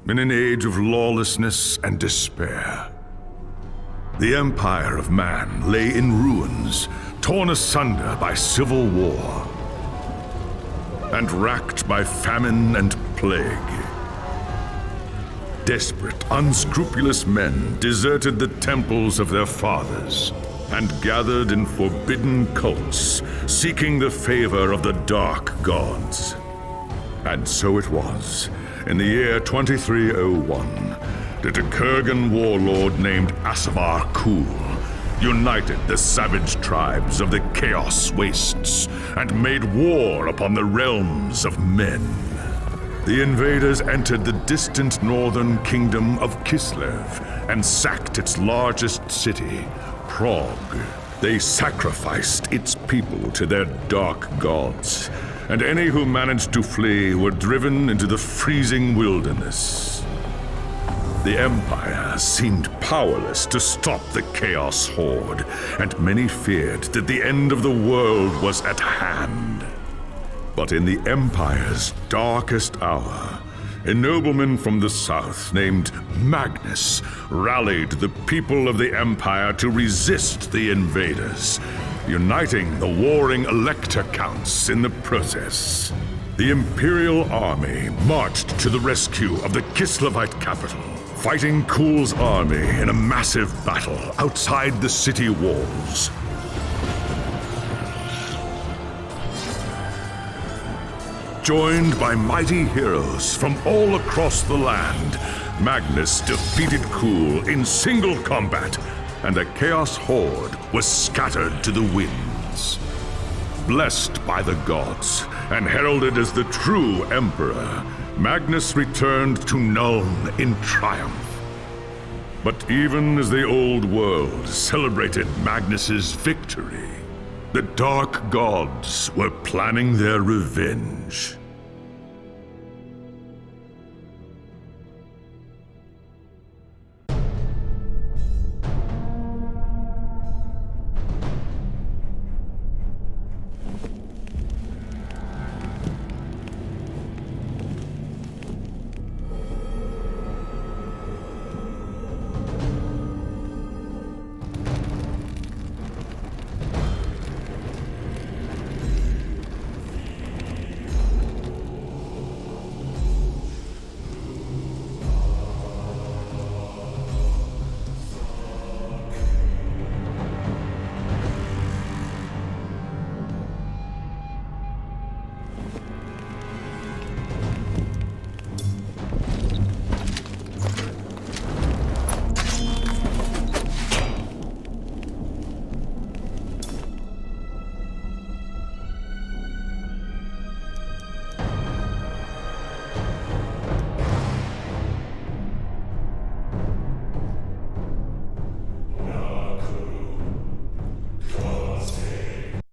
in an age of lawlessness and despair. The empire of man lay in ruins, torn asunder by civil war, and racked by famine and plague. Desperate, unscrupulous men deserted the temples of their fathers and gathered in forbidden cults, seeking the favor of the dark gods. And so it was, in the year 2301, that a Kurgan warlord named Asavar Kul united the savage tribes of the Chaos Wastes and made war upon the realms of men. The invaders entered the distant northern kingdom of Kislev and sacked its largest city, Prague. They sacrificed its people to their dark gods, and any who managed to flee were driven into the freezing wilderness. The Empire seemed powerless to stop the Chaos Horde, and many feared that the end of the world was at hand. But in the Empire's darkest hour, a nobleman from the south named Magnus rallied the people of the Empire to resist the invaders, uniting the warring Elector Counts in the process. The Imperial Army marched to the rescue of the Kislevite capital, fighting Kul's army in a massive battle outside the city walls. Joined by mighty heroes from all across the land, Magnus defeated Kul in single combat, and the Chaos Horde was scattered to the winds. Blessed by the gods and heralded as the true Emperor, Magnus returned to Nuln in triumph. But even as the old world celebrated Magnus's victory, the dark gods were planning their revenge.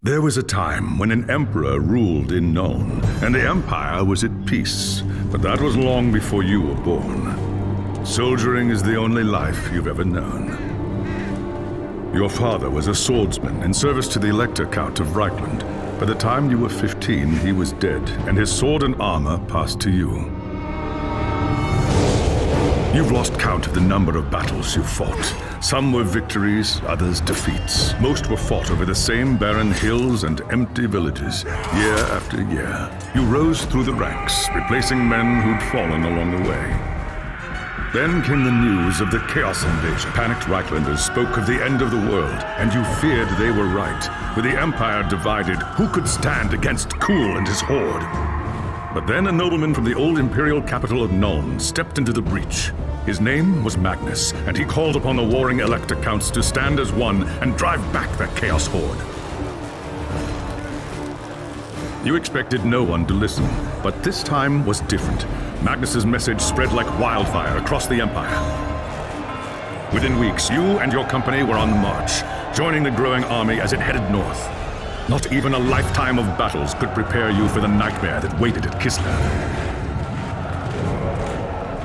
There was a time when an emperor ruled in Nuln, and the Empire was at peace, but that was long before you were born. Soldiering is the only life you've ever known. Your father was a swordsman in service to the Elector Count of Reichland. By the time you were 15, he was dead, and his sword and armor passed to you. You've lost count of the number of battles you've fought. Some were victories, others defeats. Most were fought over the same barren hills and empty villages, year after year. You rose through the ranks, replacing men who'd fallen along the way. Then came the news of the Chaos invasion. Panicked Reichlanders spoke of the end of the world, and you feared they were right. With the Empire divided, who could stand against Kul and his horde? But then a nobleman from the old imperial capital of Nuln stepped into the breach. His name was Magnus, and he called upon the warring Elector Counts to stand as one and drive back the Chaos Horde. You expected no one to listen, but this time was different. Magnus's message spread like wildfire across the Empire. Within weeks, you and your company were on the march, joining the growing army as it headed north. Not even a lifetime of battles could prepare you for the nightmare that waited at Kislev.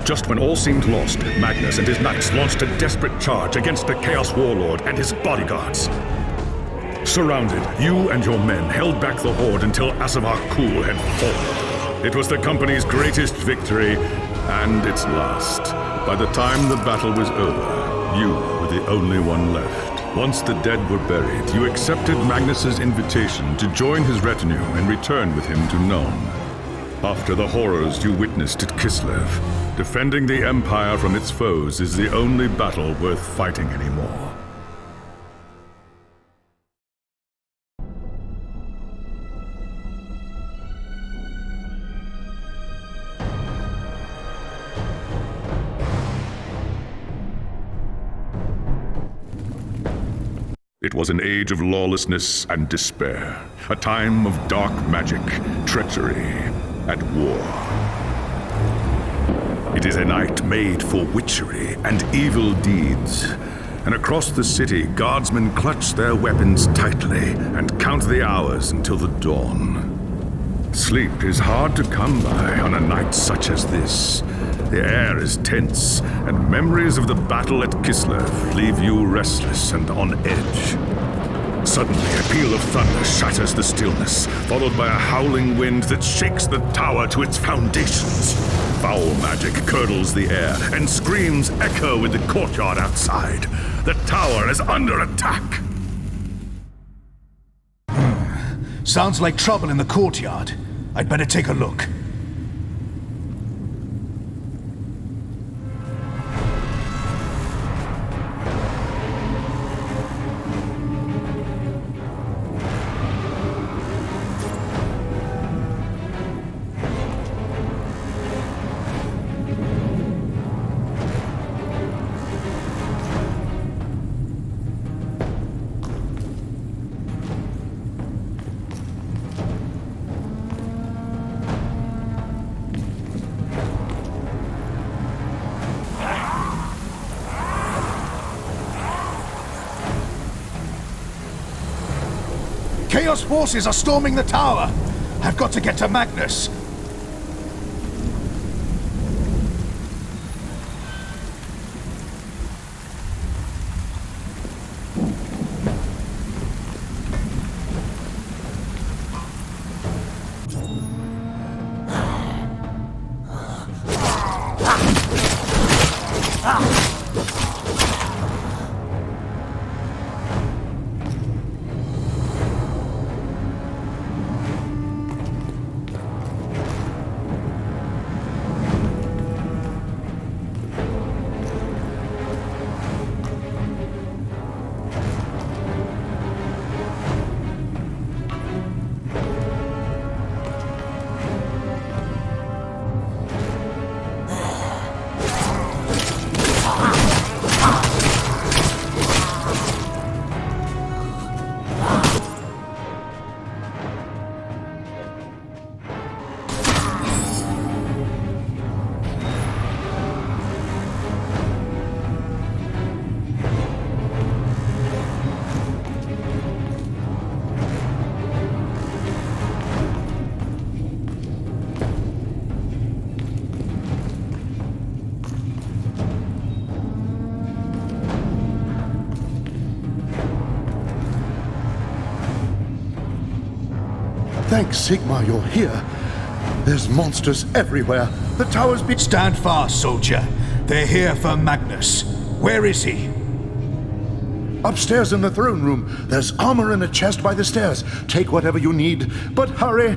Just when all seemed lost, Magnus and his knights launched a desperate charge against the Chaos Warlord and his bodyguards. Surrounded, you and your men held back the horde until Asavar Kul had fallen. It was the company's greatest victory And its last. By the time the battle was over, you were the only one left. Once the dead were buried, you accepted Magnus's invitation to join his retinue and return with him to Nuln. After the horrors you witnessed at Kislev, defending the Empire from its foes is the only battle worth fighting anymore. It was an age of lawlessness and despair, a time of dark magic, treachery, and war. It is a night made for witchery and evil deeds, and across the city, guardsmen clutch their weapons tightly and count the hours until the dawn. Sleep is hard to come by on a night such as this. The air is tense, and memories of the battle at Kislev leave you restless and on edge. Suddenly, a peal of thunder shatters the stillness, followed by a howling wind that shakes the tower to its foundations. Foul magic curdles the air, and screams echo in the courtyard outside. The tower is under attack! Sounds like trouble in the courtyard. I'd better take a look. Chaos forces are storming the tower! I've got to get to Magnus! Thanks, Sigmar, you're here. There's monsters everywhere. The tower's been— Stand fast, soldier. They're here for Magnus. Where is he? Upstairs in the throne room. There's armor in a chest by the stairs. Take whatever you need, but hurry!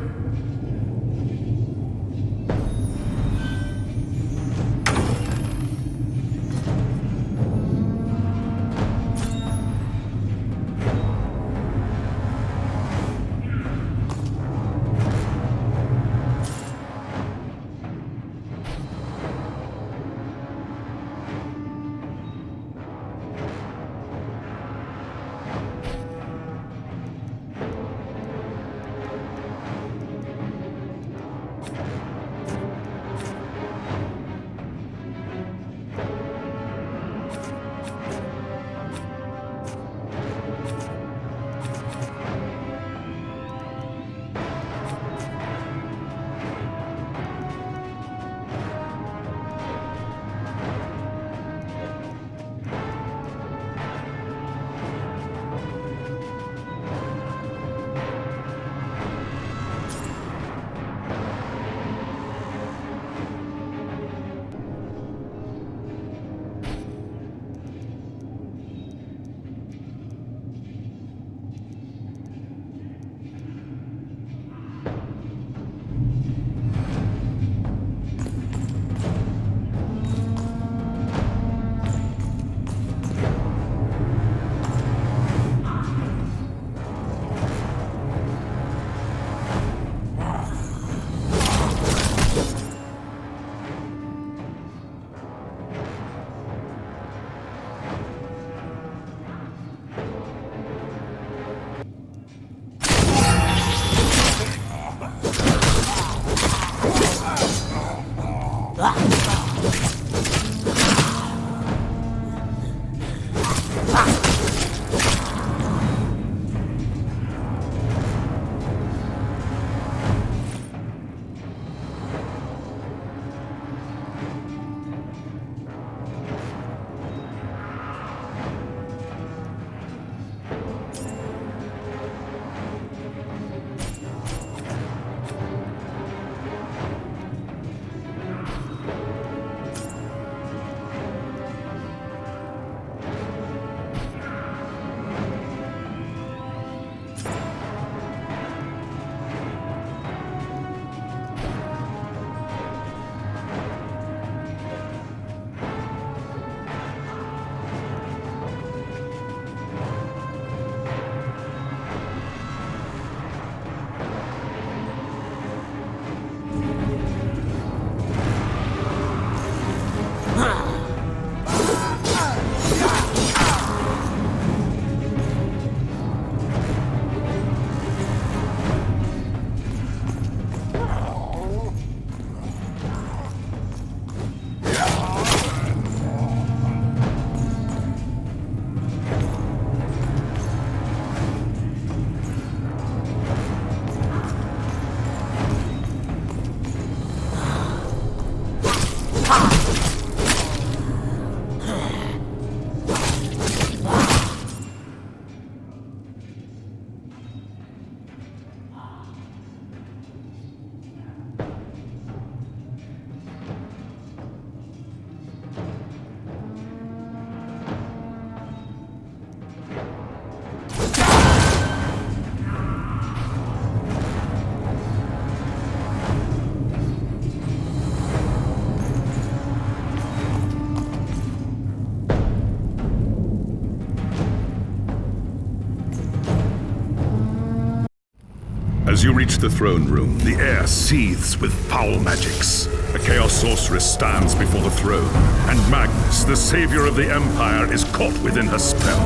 As you reach the throne room, the air seethes with foul magics. A Chaos Sorceress stands before the throne, and Magnus, the savior of the Empire, is caught within her spell.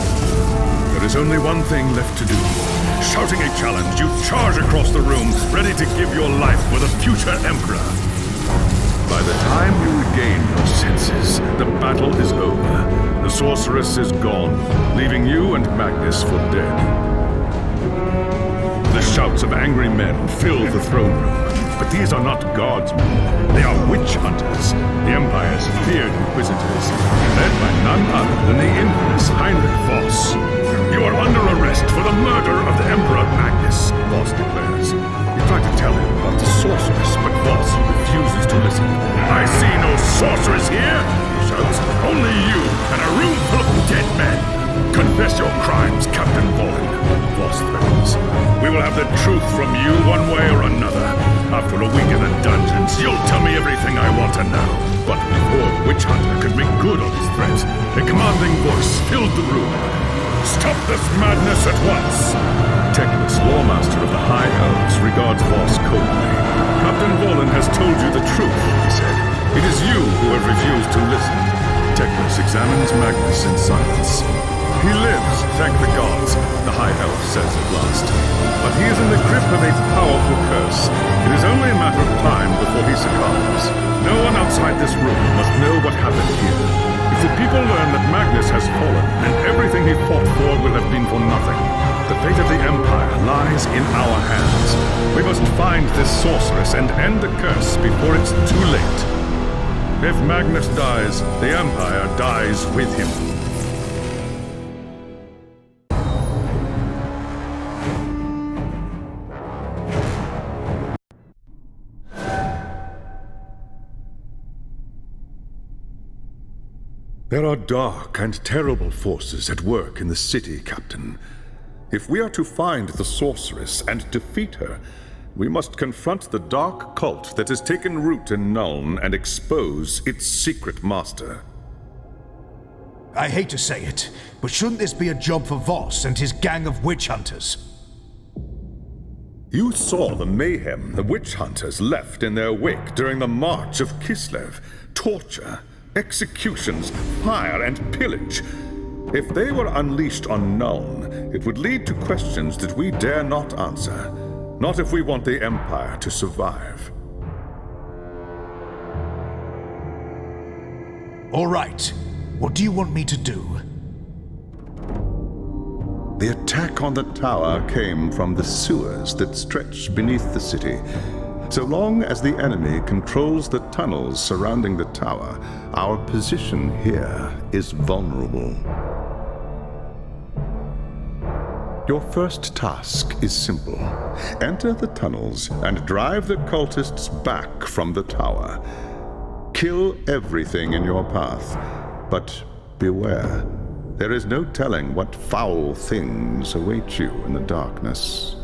There is only one thing left to do. Shouting a challenge, you charge across the room, ready to give your life for the future Emperor. By the time you regain your senses, the battle is over. The Sorceress is gone, leaving you and Magnus for dead. The shouts of angry men fill the throne room, but these are not guardsmen. They are witch hunters, the Empire's feared inquisitors, led by none other than the infamous Heinrich Voss. You are under arrest for the murder of the Emperor Magnus, Voss declares. You try to tell him about the sorceress, but Voss refuses to listen. I see no sorceress here, he shouts. Only you and a room full of dead men. Confess your crimes, Captain Volin, Voss threatens. We will have the truth from you one way or another. After a week in the dungeons, you'll tell me everything I want to know. But before Witch Hunter could make good on his threats, a commanding voice filled the room. Stop this madness at once! Teclis, Lawmaster of the High Elves, regards Voss coldly. Captain Volin has told you the truth, he said. It is you who have refused to listen. Teclis examines Magnus in silence. He lives, thank the gods, the High Elf says at last. But he is in the grip of a powerful curse. It is only a matter of time before he succumbs. No one outside this room must know what happened here. If the people learn that Magnus has fallen, then everything he fought for will have been for nothing. The fate of the Empire lies in our hands. We must find this sorceress and end the curse before it's too late. If Magnus dies, the Empire dies with him. There are dark and terrible forces at work in the city, Captain. If we are to find the sorceress and defeat her, we must confront the dark cult that has taken root in Nuln and expose its secret master. I hate to say it, but shouldn't this be a job for Voss and his gang of witch hunters? You saw the mayhem the witch hunters left in their wake during the March of Kislev. Torture, executions, fire, and pillage. If they were unleashed on Nuln, it would lead to questions that we dare not answer. Not if we want the Empire to survive. All right. What do you want me to do? The attack on the tower came from the sewers that stretch beneath the city. So long as the enemy controls the tunnels surrounding the tower, our position here is vulnerable. Your first task is simple. Enter the tunnels and drive the cultists back from the tower. Kill everything in your path, but beware. There is no telling what foul things await you in the darkness.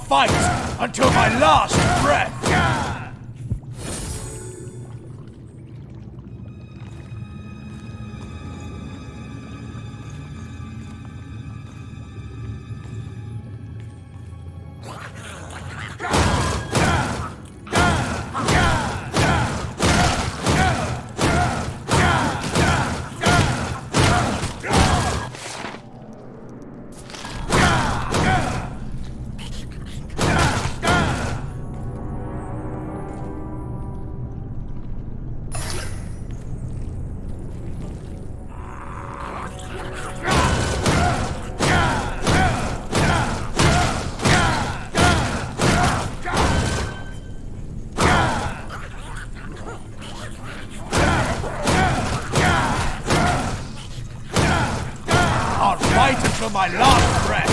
fight until my last breath! Until my last breath!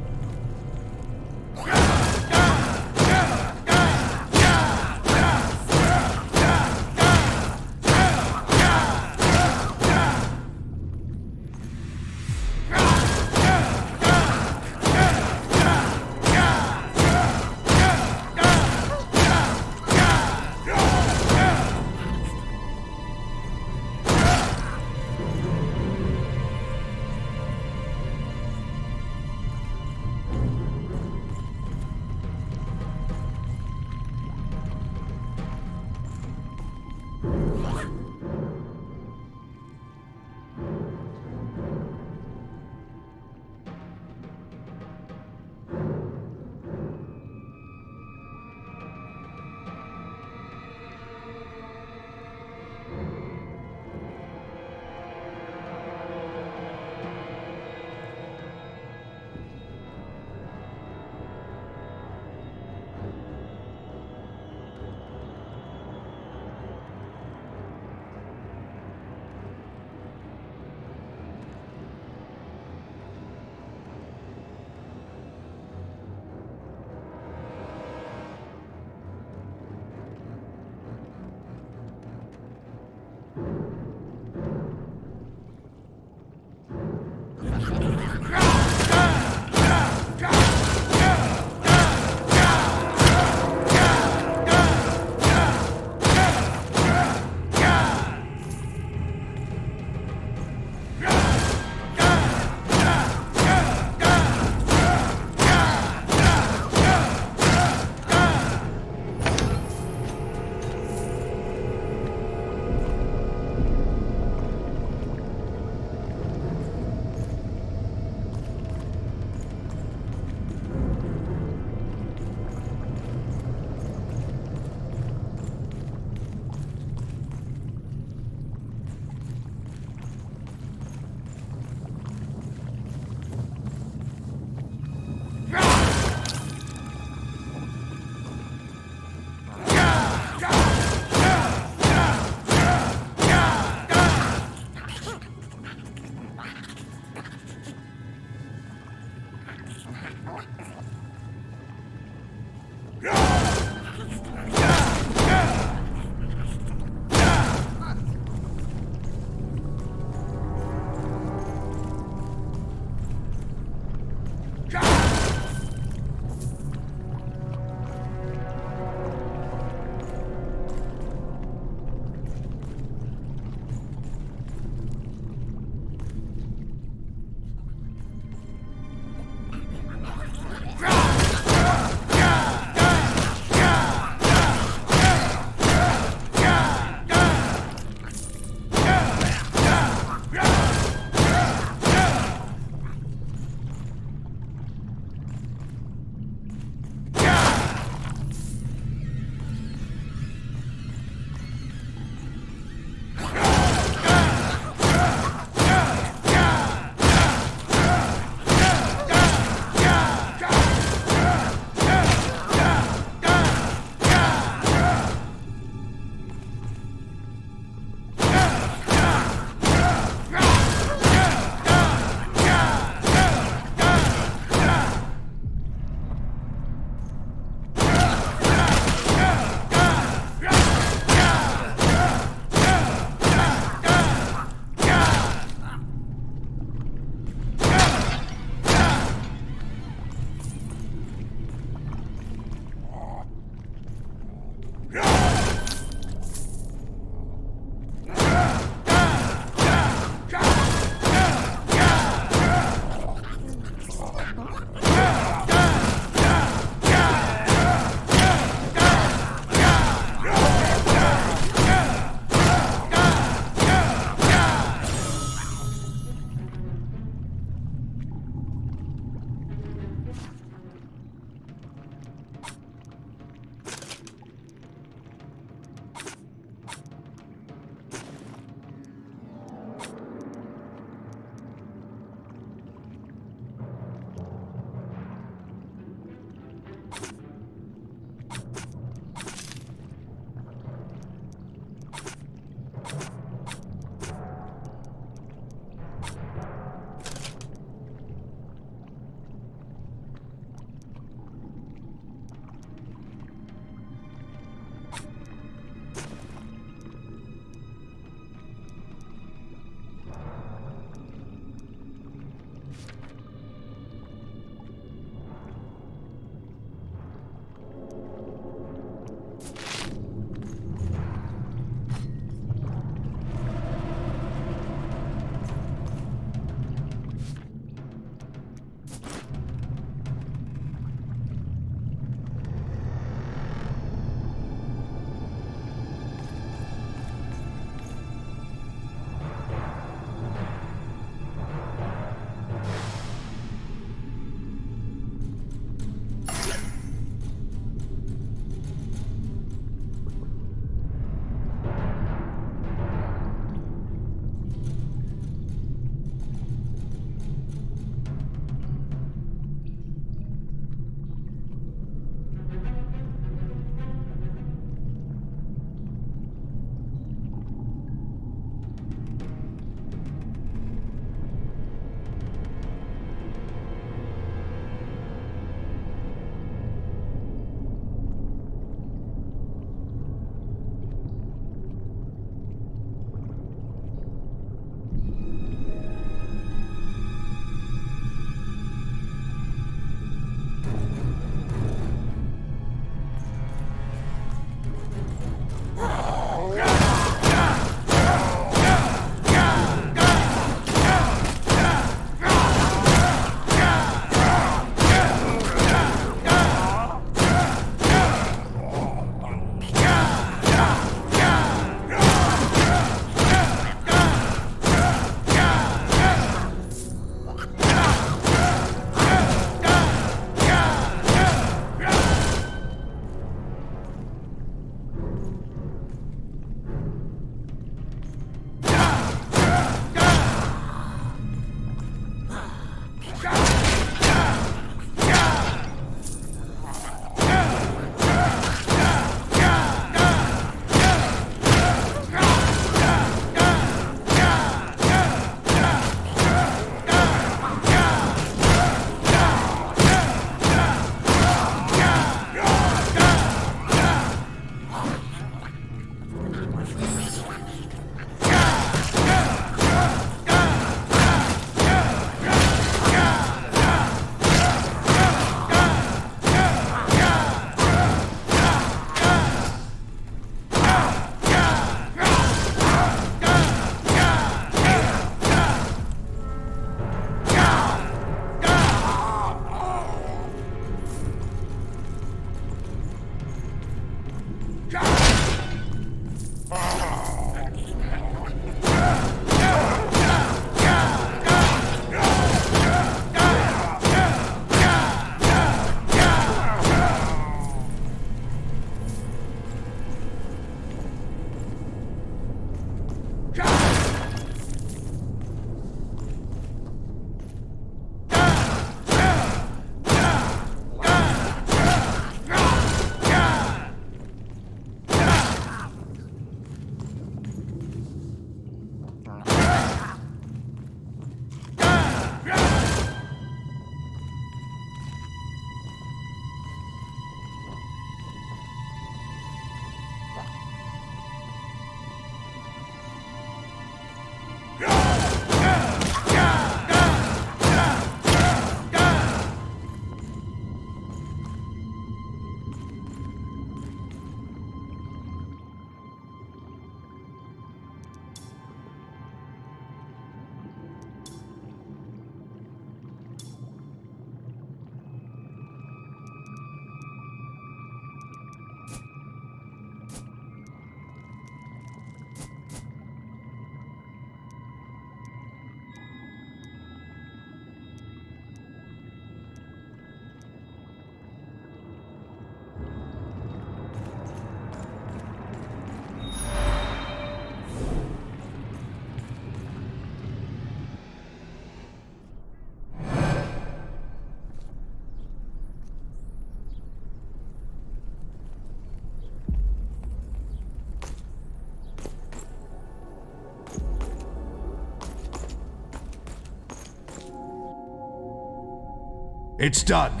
It's done.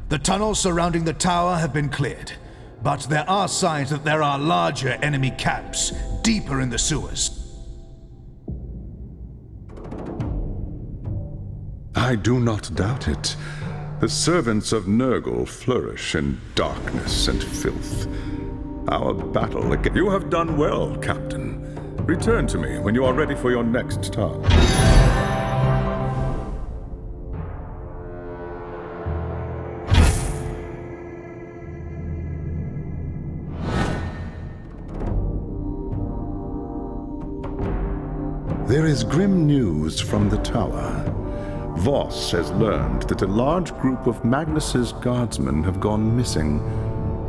The tunnels surrounding the tower have been cleared, but there are signs that there are larger enemy camps deeper in the sewers. I do not doubt it. The servants of Nurgle flourish in darkness and filth. Our battle again. You have done well, Captain. Return to me when you are ready for your next task. There is grim news from the tower. Voss has learned that a large group of Magnus's guardsmen have gone missing.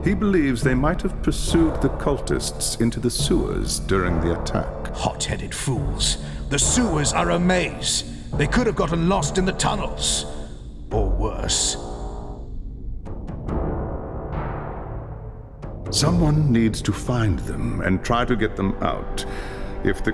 He believes they might have pursued the cultists into the sewers during the attack. Hot-headed fools. The sewers are a maze. They could have gotten lost in the tunnels. Or worse. Someone needs to find them and try to get them out. If the